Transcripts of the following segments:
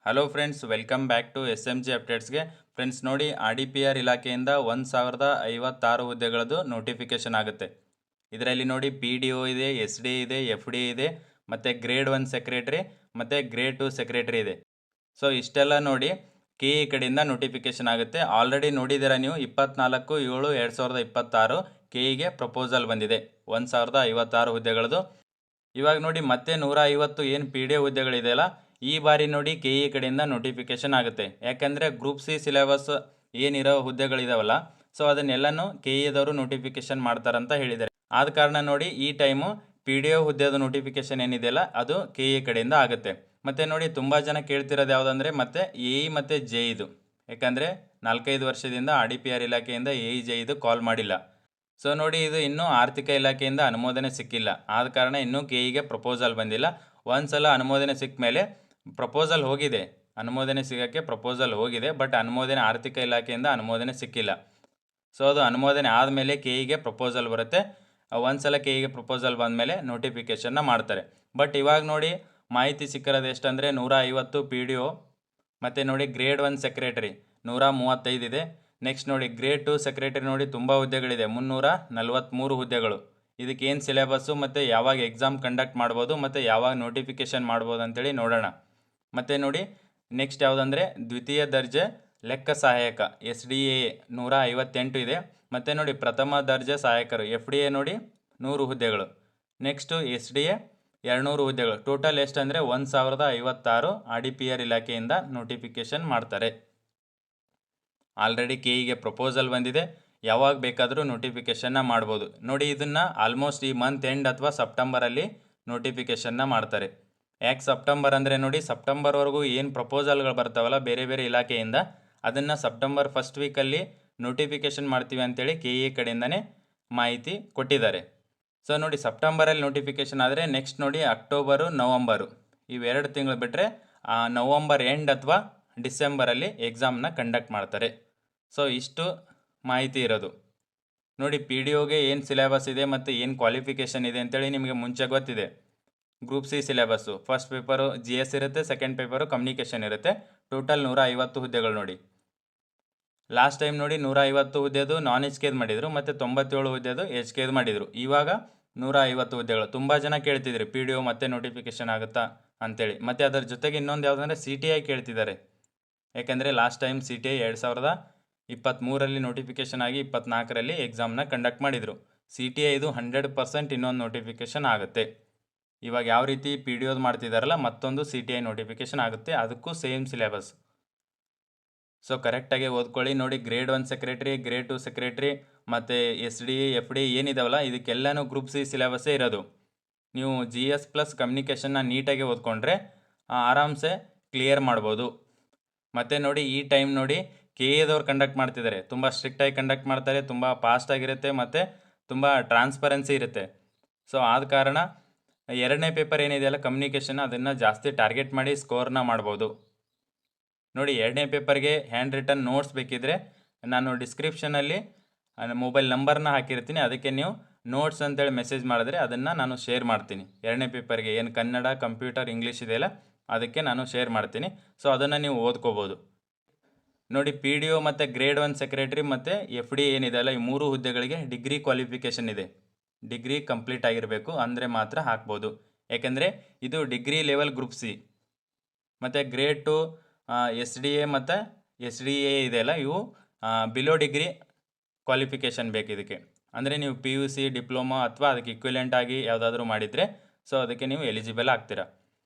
Hello friends, welcome back to S M G ಅಪ್ಡೇಟ್ಸ್ಗೆ. Friends ನೋಡಿ, R D P R ಇಲಾಖೆಯಿಂದ 1056 ಹುದ್ದೆಗಳದ್ದು notification ಆಗುತ್ತೆ. ಇದರಲ್ಲಿ ನೋಡಿ ಪಿ ಡಿ ಒ ಇದೆ, ಎಸ್ ಡಿ ಇದೆ, ಎಫ್ ಡಿ ಇದೆ, ಮತ್ತು ಗ್ರೇಡ್ 1 ಸೆಕ್ರೆಟರಿ ಮತ್ತು ಗ್ರೇಡ್ 2 ಸೆಕ್ರೆಟರಿ ಇದೆ. ಸೊ ಇಷ್ಟೆಲ್ಲ ನೋಡಿ ಕೆ ಇ ಕಡೆಯಿಂದ ನೋಟಿಫಿಕೇಶನ್ ಆಗುತ್ತೆ. ಆಲ್ರೆಡಿ ನೋಡಿದ್ದೀರಾ ನೀವು, 24/7/2026 ಕೆ ಇಗೆ ಪ್ರಪೋಸಲ್ ಬಂದಿದೆ 1056 ಹುದ್ದೆಗಳದ್ದು. ಇವಾಗ ನೋಡಿ ಮತ್ತೆ 150 ಏನು ಪಿ ಡಿ ಒ ಹುದ್ದೆಗಳಿದೆಯಲ್ಲ, ಈ ಬಾರಿ ನೋಡಿ ಕೆ ಇ ಕಡೆಯಿಂದ ನೋಟಿಫಿಕೇಶನ್ ಆಗುತ್ತೆ. ಯಾಕಂದರೆ ಗ್ರೂಪ್ ಸಿ ಸಿಲೆಬಸ್ ಏನಿರೋ ಹುದ್ದೆಗಳಿದಾವಲ್ಲ, ಸೊ ಅದನ್ನೆಲ್ಲನೂ ಕೆ ಇದವರು ನೋಟಿಫಿಕೇಶನ್ ಮಾಡ್ತಾರಂತ ಹೇಳಿದ್ದಾರೆ. ಆದ ಕಾರಣ ನೋಡಿ ಈ ಟೈಮು ಪಿ ಡಿ ಒ ಹುದ್ದೆದು ನೋಟಿಫಿಕೇಶನ್ ಏನಿದೆಯಲ್ಲ ಅದು ಕೆ ಇ ಕಡೆಯಿಂದ ಆಗುತ್ತೆ. ಮತ್ತು ನೋಡಿ ತುಂಬ ಜನ ಕೇಳ್ತಿರೋದು ಯಾವುದಂದರೆ ಮತ್ತೆ ಎ ಇ ಮತ್ತು ಜೆ ಇದು. ಯಾಕಂದರೆ 4-5 ವರ್ಷದಿಂದ ಆರ್ ಡಿ ಪಿ ಆರ್ ಇಲಾಖೆಯಿಂದ ಎ ಇ ಜೆ ಇದು ಕಾಲ್ ಮಾಡಿಲ್ಲ. ಸೊ ನೋಡಿ, ಇದು ಇನ್ನೂ ಆರ್ಥಿಕ ಇಲಾಖೆಯಿಂದ ಅನುಮೋದನೆ ಸಿಕ್ಕಿಲ್ಲ. ಆದ ಕಾರಣ ಇನ್ನೂ ಕೆ ಇಗೆ ಪ್ರಪೋಸಲ್ ಬಂದಿಲ್ಲ. ಒಂದ್ಸಲ ಅನುಮೋದನೆ ಸಿಕ್ಕ ಮೇಲೆ ಪ್ರಪೋಸಲ್ ಹೋಗಿದೆ, ಅನುಮೋದನೆ ಸಿಗೋಕ್ಕೆ ಪ್ರಪೋಸಲ್ ಹೋಗಿದೆ, ಬಟ್ ಅನುಮೋದನೆ ಆರ್ಥಿಕ ಇಲಾಖೆಯಿಂದ ಅನುಮೋದನೆ ಸಿಕ್ಕಿಲ್ಲ. ಸೊ ಅದು ಅನುಮೋದನೆ ಆದಮೇಲೆ ಕೆ ಇಗೆ ಪ್ರಪೋಸಲ್ ಬರುತ್ತೆ. ಒಂದ್ಸಲ ಕೆ ಇಗೆ ಪ್ರಪೋಸಲ್ ಬಂದಮೇಲೆ ನೋಟಿಫಿಕೇಷನ್ನ ಮಾಡ್ತಾರೆ. ಬಟ್ ಇವಾಗ ನೋಡಿ ಮಾಹಿತಿ ಸಿಕ್ಕಿರೋದು ಎಷ್ಟಂದರೆ 150 ಪಿ ಡಿ ಒ, ಮತ್ತು ನೋಡಿ ಗ್ರೇಡ್ 1 ಸೆಕ್ರೆಟರಿ 135 ಇದೆ. ನೆಕ್ಸ್ಟ್ ನೋಡಿ ಗ್ರೇಡ್ 2 ಸೆಕ್ರೆಟರಿ ನೋಡಿ ತುಂಬ ಹುದ್ದೆಗಳಿದೆ, 343 ಹುದ್ದೆಗಳು. ಇದಕ್ಕೆ ಏನು ಸಿಲೆಬಸ್ಸು ಮತ್ತು ಯಾವಾಗ ಎಕ್ಸಾಮ್ ಕಂಡಕ್ಟ್ ಮಾಡ್ಬೋದು ಮತ್ತು ಯಾವಾಗ ನೋಟಿಫಿಕೇಷನ್ ಮಾಡ್ಬೋದು ಅಂತೇಳಿ ನೋಡೋಣ. ಮತ್ತು ನೋಡಿ ನೆಕ್ಸ್ಟ್ ಯಾವುದಂದರೆ ದ್ವಿತೀಯ ದರ್ಜೆ ಲೆಕ್ಕ ಸಹಾಯಕ ಎಸ್ ಡಿ ಎ 158 ಇದೆ. ಮತ್ತು ನೋಡಿ ಪ್ರಥಮ ದರ್ಜೆ ಸಹಾಯಕರು ಎಫ್ ಡಿ ಎ ನೋಡಿ 100 ಹುದ್ದೆಗಳು. ನೆಕ್ಸ್ಟು ಎಸ್ ಡಿ ಎ 200 ಹುದ್ದೆಗಳು. ಟೋಟಲ್ ಎಷ್ಟಂದರೆ 1056 ಆರ್ ಡಿ ಪಿ ಆರ್ ಇಲಾಖೆಯಿಂದ ನೋಟಿಫಿಕೇಷನ್ ಮಾಡ್ತಾರೆ. ಆಲ್ರೆಡಿ ಕೆ ಇಗೆ ಪ್ರಪೋಸಲ್ ಬಂದಿದೆ, ಯಾವಾಗ ಬೇಕಾದರೂ ನೋಟಿಫಿಕೇಷನ್ನ ಮಾಡ್ಬೋದು. ನೋಡಿ ಇದನ್ನು ಆಲ್ಮೋಸ್ಟ್ ಈ ಮಂತ್ ಎಂಡ್ ಅಥವಾ ಸೆಪ್ಟೆಂಬರಲ್ಲಿ ನೋಟಿಫಿಕೇಷನ್ನ ಮಾಡ್ತಾರೆ. ಯಾಕೆ ಸೆಪ್ಟೆಂಬರ್ ಅಂದರೆ ನೋಡಿ ಸೆಪ್ಟೆಂಬರ್ವರೆಗೂ ಏನು ಪ್ರಪೋಸಲ್ಗಳು ಬರ್ತಾವಲ್ಲ ಬೇರೆ ಬೇರೆ ಇಲಾಖೆಯಿಂದ, ಅದನ್ನು ಸೆಪ್ಟೆಂಬರ್ ಫಸ್ಟ್ ವೀಕಲ್ಲಿ ನೋಟಿಫಿಕೇಷನ್ ಮಾಡ್ತೀವಿ ಅಂತೇಳಿ ಕೆ ಇ ಕಡೆಯಿಂದನೇ ಮಾಹಿತಿ ಕೊಟ್ಟಿದ್ದಾರೆ. ಸೊ ನೋಡಿ ಸೆಪ್ಟೆಂಬರಲ್ಲಿ ನೋಟಿಫಿಕೇಷನ್ ಆದರೆ ನೆಕ್ಸ್ಟ್ ನೋಡಿ ಅಕ್ಟೋಬರು ನವಂಬರು ಇವೆರಡು ತಿಂಗಳು ಬಿಟ್ಟರೆ ನವಂಬರ್ ಎಂಡ್ ಅಥವಾ ಡಿಸೆಂಬರಲ್ಲಿ ಎಕ್ಸಾಮ್ನ ಕಂಡಕ್ಟ್ ಮಾಡ್ತಾರೆ. ಸೊ ಇಷ್ಟು ಮಾಹಿತಿ ಇರೋದು. ನೋಡಿ ಪಿ ಡಿ ಒಗೆ ಏನು ಸಿಲೆಬಸ್ ಇದೆ ಮತ್ತು ಏನು ಕ್ವಾಲಿಫಿಕೇಷನ್ ಇದೆ ಅಂತೇಳಿ ನಿಮಗೆ ಮುಂಚೆ ಗೊತ್ತಿದೆ. Group C syllabus first paper G S ಇರುತ್ತೆ, ಸೆಕೆಂಡ್ ಪೇಪರು ಕಮ್ಯುನಿಕೇಷನ್ ಇರುತ್ತೆ. ಟೋಟಲ್ 150 ಹುದ್ದೆಗಳು ನೋಡಿ. ಲಾಸ್ಟ್ ಟೈಮ್ ನೋಡಿ 150 ಹುದ್ದೆದು ನಾನ್ ಎಚ್ ಕೆದು ಮಾಡಿದರು ಮತ್ತು 97 ಹುದ್ದೆದು ಎಚ್ ಕೆದು ಮಾಡಿದರು. ಇವಾಗ 150 ಹುದ್ದೆಗಳು. ತುಂಬ ಜನ ಕೇಳ್ತಿದ್ರು ಪಿ ಡಿ ಒ ಮತ್ತೆ ನೋಟಿಫಿಕೇಷನ್ ಆಗುತ್ತಾ ಅಂತೇಳಿ. ಮತ್ತು ಅದರ ಜೊತೆಗೆ ಇನ್ನೊಂದು ಯಾವುದಂದರೆ ಸಿ ಟಿ ಐ ಕೇಳ್ತಿದ್ದಾರೆ. ಯಾಕೆಂದರೆ last time C T I 2023ರಲ್ಲಿ ನೋಟಿಫಿಕೇಷನ್ ಆಗಿ 24ರಲ್ಲಿ ಎಕ್ಸಾಮ್ನ ಕಂಡಕ್ಟ್ ಮಾಡಿದರು. ಸಿ ಟಿ ಐದು 100% ಇನ್ನೊಂದು ನೋಟಿಫಿಕೇಷನ್ ಆಗುತ್ತೆ. ಇವಾಗ ಯಾವ ರೀತಿ ಪಿ ಡಿ ಒದು ಮಾಡ್ತಿದ್ದಾರಲ್ಲ ಮತ್ತೊಂದು ಸಿ ಟಿ ಐ ನೋಟಿಫಿಕೇಷನ್ ಆಗುತ್ತೆ, ಅದಕ್ಕೂ ಸೇಮ್ ಸಿಲೆಬಸ್. ಸೊ ಕರೆಕ್ಟಾಗಿ ಓದ್ಕೊಳ್ಳಿ. ನೋಡಿ ಗ್ರೇಡ್ 1 ಸೆಕ್ರೆಟ್ರಿ, ಗ್ರೇಡ್ 2 ಸೆಕ್ರೆಟ್ರಿ ಮತ್ತು ಎಸ್ ಡಿ ಎಫ್ ಡಿ ಏನಿದಾವಲ್ಲ ಇದಕ್ಕೆಲ್ಲನೂ ಗ್ರೂಪ್ ಸಿ ಸಿಲೆಬಸ್ಸೇ ಇರೋದು. ನೀವು ಜಿ ಎಸ್ ಪ್ಲಸ್ ಕಮ್ಯುನಿಕೇಷನ್ನ ನೀಟಾಗಿ ಓದ್ಕೊಂಡ್ರೆ ಆರಾಮ್ಸೆ ಕ್ಲಿಯರ್ ಮಾಡ್ಬೋದು. ಮತ್ತು ನೋಡಿ ಈ ಟೈಮ್ ನೋಡಿ ಕೆ ಎದವ್ರು ಕಂಡಕ್ಟ್ ಮಾಡ್ತಿದ್ದಾರೆ, ತುಂಬ ಸ್ಟ್ರಿಕ್ಟಾಗಿ ಕಂಡಕ್ಟ್ ಮಾಡ್ತಾರೆ, ತುಂಬ ಫಾಸ್ಟಾಗಿರುತ್ತೆ ಮತ್ತು ತುಂಬ ಟ್ರಾನ್ಸ್ಪರೆನ್ಸಿ ಇರುತ್ತೆ. ಸೊ ಆದ ಕಾರಣ ಎರಡನೇ ಪೇಪರ್ ಏನಿದೆಯಲ್ಲ ಕಮ್ಯುನಿಕೇಷನ್, ಅದನ್ನು ಜಾಸ್ತಿ ಟಾರ್ಗೆಟ್ ಮಾಡಿ ಸ್ಕೋರ್ನ ಮಾಡ್ಬೋದು. ನೋಡಿ ಎರಡನೇ ಪೇಪರ್ಗೆ ಹ್ಯಾಂಡ್ ರಿಟನ್ ನೋಟ್ಸ್ ಬೇಕಿದ್ದರೆ ನಾನು ಡಿಸ್ಕ್ರಿಪ್ಷನಲ್ಲಿ ಮೊಬೈಲ್ ನಂಬರ್ನ ಹಾಕಿರ್ತೀನಿ, ಅದಕ್ಕೆ ನೀವು ನೋಟ್ಸ್ ಅಂತೇಳಿ ಮೆಸೇಜ್ ಮಾಡಿದ್ರೆ ಅದನ್ನು ನಾನು ಶೇರ್ ಮಾಡ್ತೀನಿ. ಎರಡನೇ ಪೇಪರ್ಗೆ ಏನು ಕನ್ನಡ, ಕಂಪ್ಯೂಟರ್, ಇಂಗ್ಲೀಷ್ ಇದೆಯಲ್ಲ ಅದಕ್ಕೆ ನಾನು ಶೇರ್ ಮಾಡ್ತೀನಿ. ಸೊ ಅದನ್ನು ನೀವು ಓದ್ಕೋಬೋದು. ನೋಡಿ ಪಿ ಡಿ ಒ ಮತ್ತು ಗ್ರೇಡ್ 1 ಸೆಕ್ರೆಟರಿ ಮತ್ತು ಎಫ್ ಡಿ ಏನಿದೆಯಲ್ಲ ಈ 3 ಹುದ್ದೆಗಳಿಗೆ ಡಿಗ್ರಿ ಕ್ವಾಲಿಫಿಕೇಷನ್ ಇದೆ. ಡಿಗ್ರಿ ಕಂಪ್ಲೀಟ್ ಆಗಿರಬೇಕು ಅಂದರೆ ಮಾತ್ರ ಹಾಕ್ಬೋದು. ಯಾಕೆಂದರೆ ಇದು ಡಿಗ್ರಿ ಲೆವೆಲ್ ಗ್ರೂಪ್ ಸಿ. ಮತ್ತು ಗ್ರೇಡ್ 2 ಎಸ್ ಡಿ ಎ ಮತ್ತು ಎಸ್ ಡಿ ಎ ಇದೆಯಲ್ಲ ಇವು ಬಿಲೋ ಡಿಗ್ರಿ ಕ್ವಾಲಿಫಿಕೇಷನ್ ಬೇಕು ಇದಕ್ಕೆ. ಅಂದರೆ ನೀವು ಪಿ ಯು ಸಿ, ಡಿಪ್ಲೊಮಾ ಅಥವಾ ಅದಕ್ಕೆ ಇಕ್ವಿಲೆಂಟ್ ಆಗಿ ಯಾವುದಾದ್ರೂ ಮಾಡಿದರೆ ಸೊ ಅದಕ್ಕೆ ನೀವು ಎಲಿಜಿಬಲ್ ಆಗ್ತೀರಾ.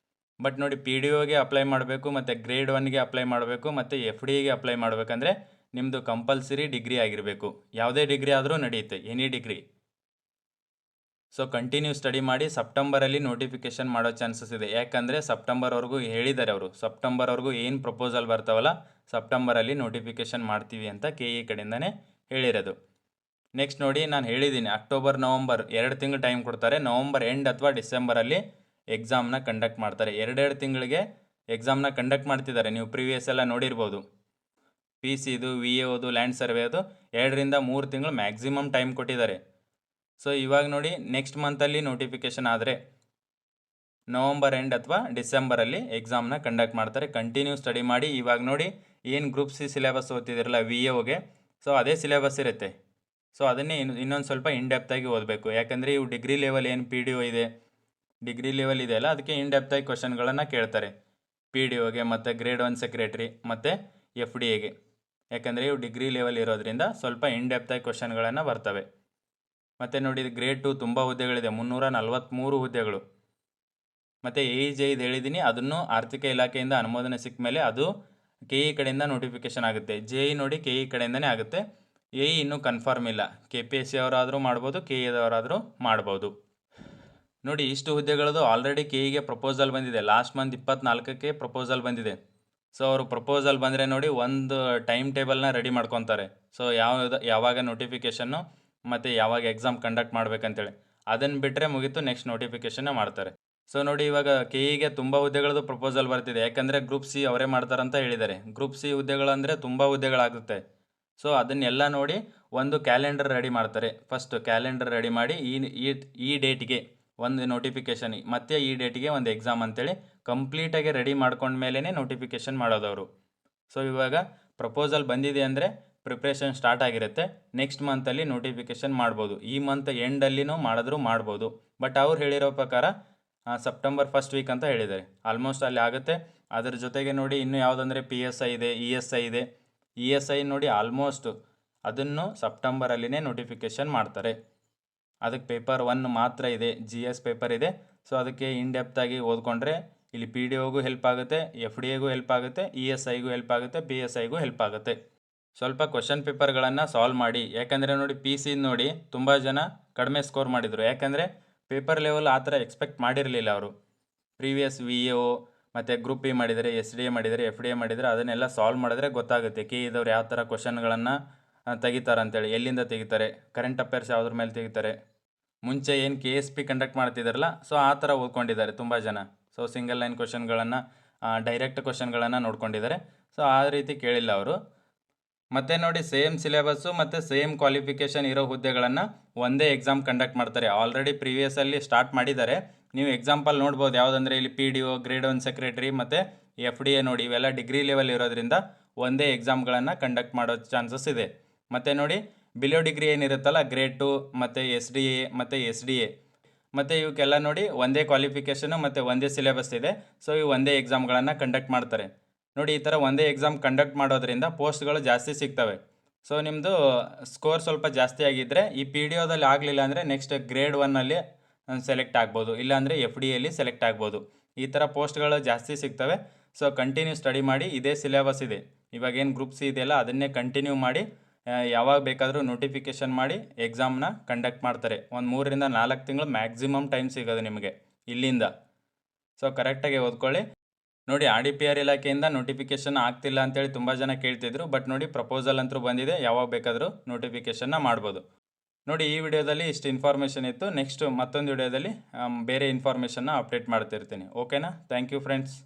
ಬಟ್ ನೋಡಿ ಪಿ ಡಿ ಒಗೆ ಅಪ್ಲೈ ಮಾಡಬೇಕು ಮತ್ತು ಗ್ರೇಡ್ 1ಗೆ ಅಪ್ಲೈ ಮಾಡಬೇಕು ಮತ್ತು ಎಫ್ ಡಿಗೆ ಅಪ್ಲೈ ಮಾಡಬೇಕಂದ್ರೆ ನಿಮ್ಮದು ಕಂಪಲ್ಸರಿ ಡಿಗ್ರಿ ಆಗಿರಬೇಕು. ಯಾವುದೇ ಡಿಗ್ರಿ ಆದರೂ ನಡೆಯುತ್ತೆ, any degree. So continue study ಮಾಡಿ. ಸೆಪ್ಟೆಂಬರಲ್ಲಿ ನೋಟಿಫಿಕೇಷನ್ ಮಾಡೋ ಚಾನ್ಸಸ್ ಇದೆ. ಯಾಕಂದರೆ ಸೆಪ್ಟೆಂಬರ್ವರೆಗೂ ಹೇಳಿದ್ದಾರೆ ಅವರು, ಸೆಪ್ಟೆಂಬರ್ವರೆಗೂ ಏನು ಪ್ರಪೋಸಲ್ ಬರ್ತಾವಲ್ಲ ಸೆಪ್ಟೆಂಬರಲ್ಲಿ ನೋಟಿಫಿಕೇಷನ್ ಮಾಡ್ತೀವಿ ಅಂತ ಕೆ ಇ ಕಡೆಯಿಂದನೇ ಹೇಳಿರೋದು. ನೆಕ್ಸ್ಟ್ ನೋಡಿ ನಾನು ಹೇಳಿದ್ದೀನಿ ಅಕ್ಟೋಬರ್ ನವಂಬರ್ 2 ತಿಂಗಳು ಟೈಮ್ ಕೊಡ್ತಾರೆ. ನವಂಬರ್ ಎಂಡ್ ಅಥವಾ ಡಿಸೆಂಬರಲ್ಲಿ ಎಕ್ಸಾಮ್ನ ಕಂಡಕ್ಟ್ ಮಾಡ್ತಾರೆ. 2 ತಿಂಗಳಿಗೆ ಎಕ್ಸಾಮ್ನ ಕಂಡಕ್ಟ್ ಮಾಡ್ತಿದ್ದಾರೆ. ನೀವು ಪ್ರೀವಿಯಸ್ ಎಲ್ಲ ನೋಡಿರ್ಬೋದು. ಪಿ ಸಿದು, ವಿ ಎ ಓದು, ಲ್ಯಾಂಡ್ ಸರ್ವೇದು 2-3 ತಿಂಗಳು ಮ್ಯಾಕ್ಸಿಮಮ್ ಟೈಮ್ ಕೊಟ್ಟಿದ್ದಾರೆ. ಸೊ ಇವಾಗ ನೋಡಿ ನೆಕ್ಸ್ಟ್ ಮಂತಲ್ಲಿ ನೋಟಿಫಿಕೇಷನ್ ಆದರೆ ನವಂಬರ್ ಎಂಡ್ ಅಥವಾ ಡಿಸೆಂಬರಲ್ಲಿ ಎಕ್ಸಾಮ್ನ ಕಂಡಕ್ಟ್ ಮಾಡ್ತಾರೆ. ಕಂಟಿನ್ಯೂ ಸ್ಟಡಿ ಮಾಡಿ. ಇವಾಗ ನೋಡಿ ಏನು ಗ್ರೂಪ್ ಸಿ ಸಿಲೆಬಸ್ ಓದ್ತಿದ್ದೀರಲ್ಲ VAOಗೆ, ಸೊ ಅದೇ ಸಿಲೆಬಸ್ ಇರುತ್ತೆ. ಸೊ ಅದನ್ನೇ ಇನ್ನೊಂದು ಸ್ವಲ್ಪ ಡೆಪ್ತಾಗಿ ಓದಬೇಕು. ಯಾಕಂದರೆ ಇವು ಡಿಗ್ರಿ ಲೆವೆಲ್ ಏನು PDO ಇದೆ, ಡಿಗ್ರಿ ಲೆವೆಲ್ ಇದೆಯಲ್ಲ, ಅದಕ್ಕೆ ಡೆಪ್ತಾಗಿ ಕ್ವಶನ್ಗಳನ್ನು ಕೇಳ್ತಾರೆ PDOಗೆ ಮತ್ತು ಗ್ರೇಡ್ 1 ಸೆಕ್ರೆಟ್ರಿ ಮತ್ತು FDAಗೆ. ಯಾಕಂದರೆ ಇವು ಡಿಗ್ರಿ ಲೆವೆಲ್ ಇರೋದ್ರಿಂದ ಸ್ವಲ್ಪ ಡೆಪ್ತಾಗಿ ಕ್ವಶನ್ಗಳನ್ನು ಬರ್ತವೆ. ಮತ್ತು ನೋಡಿ ಗ್ರೇಡ್ 2 ತುಂಬ ಹುದ್ದೆಗಳಿದೆ, 343 ಹುದ್ದೆಗಳು. ಮತ್ತು AE ಇದು ಹೇಳಿದ್ದೀನಿ, ಅದನ್ನು ಆರ್ಥಿಕ ಇಲಾಖೆಯಿಂದ ಅನುಮೋದನೆ ಸಿಕ್ಕ ಮೇಲೆ ಅದು KE ಕಡೆಯಿಂದ ನೋಟಿಫಿಕೇಷನ್ ಆಗುತ್ತೆ. JE ನೋಡಿ KE ಕಡೆಯಿಂದನೇ ಆಗುತ್ತೆ. AE ಇನ್ನೂ ಕನ್ಫರ್ಮ್ ಇಲ್ಲ. KPSC ಅವರಾದರೂ ಮಾಡ್ಬೋದು, KEದವರಾದರೂ ಮಾಡ್ಬೋದು. ನೋಡಿ ಇಷ್ಟು ಹುದ್ದೆಗಳದು ಆಲ್ರೆಡಿ KEಗೆ ಪ್ರಪೋಸಲ್ ಬಂದಿದೆ. ಲಾಸ್ಟ್ ಮಂತ್ 24ಕ್ಕೆ ಪ್ರಪೋಸಲ್ ಬಂದಿದೆ. ಸೊ ಅವರು ಪ್ರಪೋಸಲ್ ಬಂದರೆ ನೋಡಿ ಒಂದು ಟೈಮ್ ಟೇಬಲ್ನ ರೆಡಿ ಮಾಡ್ಕೊತಾರೆ. ಸೊ ಯಾವಾಗ ನೋಟಿಫಿಕೇಷನ್ನು ಮತ್ತು ಯಾವಾಗ ಎಕ್ಸಾಮ್ ಕಂಡಕ್ಟ್ ಮಾಡ್ಬೇಕಂತೇಳಿ, ಅದನ್ನು ಬಿಟ್ಟರೆ ಮುಗೀತು, ನೆಕ್ಸ್ಟ್ ನೋಟಿಫಿಕೇಷನ್ನ ಮಾಡ್ತಾರೆ. ಸೊ ನೋಡಿ ಇವಾಗ KEಗೆ ತುಂಬ ಹುದ್ದೆಗಳದ್ದು ಪ್ರಪೋಸಲ್ ಬರ್ತಿದೆ. ಯಾಕಂದರೆ ಗ್ರೂಪ್ ಸಿ ಅವರೇ ಮಾಡ್ತಾರಂತ ಹೇಳಿದ್ದಾರೆ. ಗ್ರೂಪ್ ಸಿ ಹುದ್ದೆಗಳಂದರೆ ತುಂಬ ಹುದ್ದೆಗಳಾಗುತ್ತೆ. ಸೊ ಅದನ್ನೆಲ್ಲ ನೋಡಿ ಒಂದು ಕ್ಯಾಲೆಂಡರ್ ರೆಡಿ ಮಾಡ್ತಾರೆ. ಫಸ್ಟ್ ಕ್ಯಾಲೆಂಡರ್ ರೆಡಿ ಮಾಡಿ ಈ ಡೇಟಿಗೆ ಒಂದು ನೋಟಿಫಿಕೇಷನ್ ಮತ್ತು ಈ ಡೇಟಿಗೆ ಒಂದು ಎಕ್ಸಾಮ್ ಅಂತೇಳಿ ಕಂಪ್ಲೀಟಾಗಿ ರೆಡಿ ಮಾಡ್ಕೊಂಡ್ಮೇಲೇ ನೋಟಿಫಿಕೇಷನ್ ಮಾಡೋದವರು. ಸೊ ಇವಾಗ ಪ್ರಪೋಸಲ್ ಬಂದಿದೆ ಅಂದರೆ ಪ್ರಿಪ್ರೇಷನ್ ಸ್ಟಾರ್ಟ್ ಆಗಿರುತ್ತೆ. ನೆಕ್ಸ್ಟ್ ಮಂತಲ್ಲಿ ನೋಟಿಫಿಕೇಷನ್ ಮಾಡ್ಬೋದು. ಈ ಮಂತ್ ಎಂಡಲ್ಲಿನೂ ಮಾಡಿದ್ರೂ ಮಾಡ್ಬೋದು. ಬಟ್ ಅವ್ರು ಹೇಳಿರೋ ಪ್ರಕಾರ ಸೆಪ್ಟೆಂಬರ್ ಫಸ್ಟ್ ವೀಕ್ ಅಂತ ಹೇಳಿದ್ದಾರೆ. ಆಲ್ಮೋಸ್ಟ್ ಅಲ್ಲಿ ಆಗುತ್ತೆ. ಅದರ ಜೊತೆಗೆ ನೋಡಿ ಇನ್ನೂ ಯಾವುದಂದರೆ PSI ಇದೆ, ESI ಇದೆ. ESI ನೋಡಿ ಆಲ್ಮೋಸ್ಟ್ ಅದನ್ನು ಸೆಪ್ಟೆಂಬರಲ್ಲಿನೇ ನೋಟಿಫಿಕೇಷನ್ ಮಾಡ್ತಾರೆ. ಅದಕ್ಕೆ ಪೇಪರ್ 1 ಮಾತ್ರ ಇದೆ, GS ಪೇಪರ್ ಇದೆ. ಸೊ ಅದಕ್ಕೆ ಡೆಪ್ತಾಗಿ ಓದ್ಕೊಂಡ್ರೆ ಇಲ್ಲಿ PDOಗೂ ಹೆಲ್ಪ್ ಆಗುತ್ತೆ, FDAಗೂ ಹೆಲ್ಪ್ ಆಗುತ್ತೆ, ESIಗೂ ಹೆಲ್ಪ್ ಆಗುತ್ತೆ, PSIಗೂ ಹೆಲ್ಪ್ ಆಗುತ್ತೆ. ಸ್ವಲ್ಪ ಕ್ವಶನ್ ಪೇಪರ್ಗಳನ್ನು ಸಾಲ್ವ್ ಮಾಡಿ. ಯಾಕಂದರೆ ನೋಡಿ PC ನೋಡಿ ತುಂಬ ಜನ ಕಡಿಮೆ ಸ್ಕೋರ್ ಮಾಡಿದರು. ಯಾಕಂದರೆ ಪೇಪರ್ ಲೆವೆಲ್ ಆ ಥರ ಎಕ್ಸ್ಪೆಕ್ಟ್ ಮಾಡಿರಲಿಲ್ಲ ಅವರು. ಪ್ರೀವಿಯಸ್ VAO ಮತ್ತು ಗ್ರೂಪ್ E ಮಾಡಿದರೆ, SDA ಮಾಡಿದರೆ, FDA ಮಾಡಿದರೆ, ಅದನ್ನೆಲ್ಲ ಸಾಲ್ವ್ ಮಾಡಿದ್ರೆ ಗೊತ್ತಾಗುತ್ತೆ KEದವ್ರು ಯಾವ ಥರ ಕ್ವಶನ್ಗಳನ್ನು ತೆಗಿತಾರೆ ಅಂತೇಳಿ, ಎಲ್ಲಿಂದ ತೆಗಿತಾರೆ, ಕರೆಂಟ್ ಅಫೇರ್ಸ್ ಯಾವುದ್ರ ಮೇಲೆ ತೆಗಿತಾರೆ. ಮುಂಚೆ ಏನು KSP ಕಂಡಕ್ಟ್ ಮಾಡ್ತಿದ್ದಾರಲ್ಲ, ಸೊ ಆ ಥರ ಓದ್ಕೊಂಡಿದ್ದಾರೆ ತುಂಬ ಜನ. ಸೊ ಸಿಂಗಲ್ ಲೈನ್ ಕ್ವಶನ್ಗಳನ್ನು, ಡೈರೆಕ್ಟ್ ಕ್ವಶನ್ಗಳನ್ನು ನೋಡ್ಕೊಂಡಿದ್ದಾರೆ. ಸೊ ಆ ರೀತಿ ಕೇಳಿಲ್ಲ ಅವರು. ಮತ್ತು ನೋಡಿ ಸೇಮ್ ಸಿಲೆಬಸ್ಸು ಮತ್ತು ಸೇಮ್ ಕ್ವಾಲಿಫಿಕೇಷನ್ ಇರೋ ಹುದ್ದೆಗಳನ್ನು ಒಂದೇ ಎಕ್ಸಾಮ್ ಕಂಡಕ್ಟ್ ಮಾಡ್ತಾರೆ. ಆಲ್ರೆಡಿ ಪ್ರೀವಿಯಸಲ್ಲಿ ಸ್ಟಾರ್ಟ್ ಮಾಡಿದ್ದಾರೆ. ನೀವು ಎಕ್ಸಾಂಪಲ್ ನೋಡ್ಬೋದು. ಯಾವುದಂದರೆ ಇಲ್ಲಿ PDO, ಗ್ರೇಡ್ 1 ಸೆಕ್ರೆಟ್ರಿ ಮತ್ತು FDA ನೋಡಿ, ಇವೆಲ್ಲ ಡಿಗ್ರಿ ಲೆವೆಲ್ ಇರೋದ್ರಿಂದ ಒಂದೇ ಎಕ್ಸಾಮ್ಗಳನ್ನು ಕಂಡಕ್ಟ್ ಮಾಡೋ ಚಾನ್ಸಸ್ ಇದೆ. ಮತ್ತು ನೋಡಿ ಬಿಲೋ ಡಿಗ್ರಿ ಏನಿರುತ್ತಲ್ಲ, ಗ್ರೇಡ್ 2 ಮತ್ತು SDA ಮತ್ತು SDA ಮತ್ತು ಇವಕ್ಕೆಲ್ಲ ನೋಡಿ ಒಂದೇ ಕ್ವಾಲಿಫಿಕೇಷನು ಮತ್ತು ಒಂದೇ ಸಿಲೆಬಸ್ ಇದೆ. ಸೊ ಇವು ಒಂದೇ ಎಕ್ಸಾಮ್ಗಳನ್ನು ಕಂಡಕ್ಟ್ ಮಾಡ್ತಾರೆ. ನೋಡಿ ಈ ಥರ ಒಂದೇ ಎಕ್ಸಾಮ್ ಕಂಡಕ್ಟ್ ಮಾಡೋದ್ರಿಂದ ಪೋಸ್ಟ್ಗಳು ಜಾಸ್ತಿ ಸಿಗ್ತವೆ. ಸೊ ನಿಮ್ಮದು ಸ್ಕೋರ್ ಸ್ವಲ್ಪ ಜಾಸ್ತಿ ಆಗಿದ್ದರೆ ಈ PDOದಲ್ಲಿ ಆಗಲಿಲ್ಲ ಅಂದರೆ ನೆಕ್ಸ್ಟ್ ಗ್ರೇಡ್ 1ಅಲ್ಲಿ ಸೆಲೆಕ್ಟ್ ಆಗ್ಬೋದು, ಇಲ್ಲಾಂದರೆ FDAಯಲ್ಲಿ ಸೆಲೆಕ್ಟ್ ಆಗ್ಬೋದು. ಈ ಥರ ಪೋಸ್ಟ್ಗಳು ಜಾಸ್ತಿ ಸಿಗ್ತವೆ. ಸೊ ಕಂಟಿನ್ಯೂ ಸ್ಟಡಿ ಮಾಡಿ. ಇದೇ ಸಿಲೆಬಸ್ ಇದೆ. ಇವಾಗೇನು ಗ್ರೂಪ್ ಸಿ ಇದೆಯಲ್ಲ, ಅದನ್ನೇ ಕಂಟಿನ್ಯೂ ಮಾಡಿ. ಯಾವಾಗ ಬೇಕಾದರೂ ನೋಟಿಫಿಕೇಷನ್ ಮಾಡಿ ಎಕ್ಸಾಮ್ನ ಕಂಡಕ್ಟ್ ಮಾಡ್ತಾರೆ. ಒಂದು 3 ರಿಂದ 4 ತಿಂಗಳು ಮ್ಯಾಕ್ಸಿಮಮ್ ಟೈಮ್ ಸಿಗೋದು ನಿಮಗೆ ಇಲ್ಲಿಂದ. ಸೊ ಕರೆಕ್ಟಾಗಿ ಓದ್ಕೊಳ್ಳಿ. ನೋಡಿ RDPR ಇಲಾಖೆಯಿಂದ ನೋಟಿಫಿಕೇಷನ್ ಆಗ್ತಿಲ್ಲ ಅಂತೇಳಿ ತುಂಬ ಜನ ಕೇಳ್ತಿದ್ರು. ಬಟ್ ನೋಡಿ ಪ್ರಪೋಸಲ್ ಅಂತೂ ಬಂದಿದೆ, ಯಾವಾಗ ಬೇಕಾದರೂ ನೋಟಿಫಿಕೇಷನ್ನ ಮಾಡ್ಬೋದು. ನೋಡಿ ಈ ವಿಡಿಯೋದಲ್ಲಿ ಇಷ್ಟು ಇನ್ಫಾರ್ಮೇಷನ್ ಇತ್ತು. ನೆಕ್ಸ್ಟ್ ಮತ್ತೊಂದು ವಿಡಿಯೋದಲ್ಲಿ ಬೇರೆ ಇನ್ಫಾರ್ಮೇಷನ್ನ ಅಪ್ಡೇಟ್ ಮಾಡ್ತಿರ್ತೀನಿ. ಓಕೆನಾ? Thank you friends.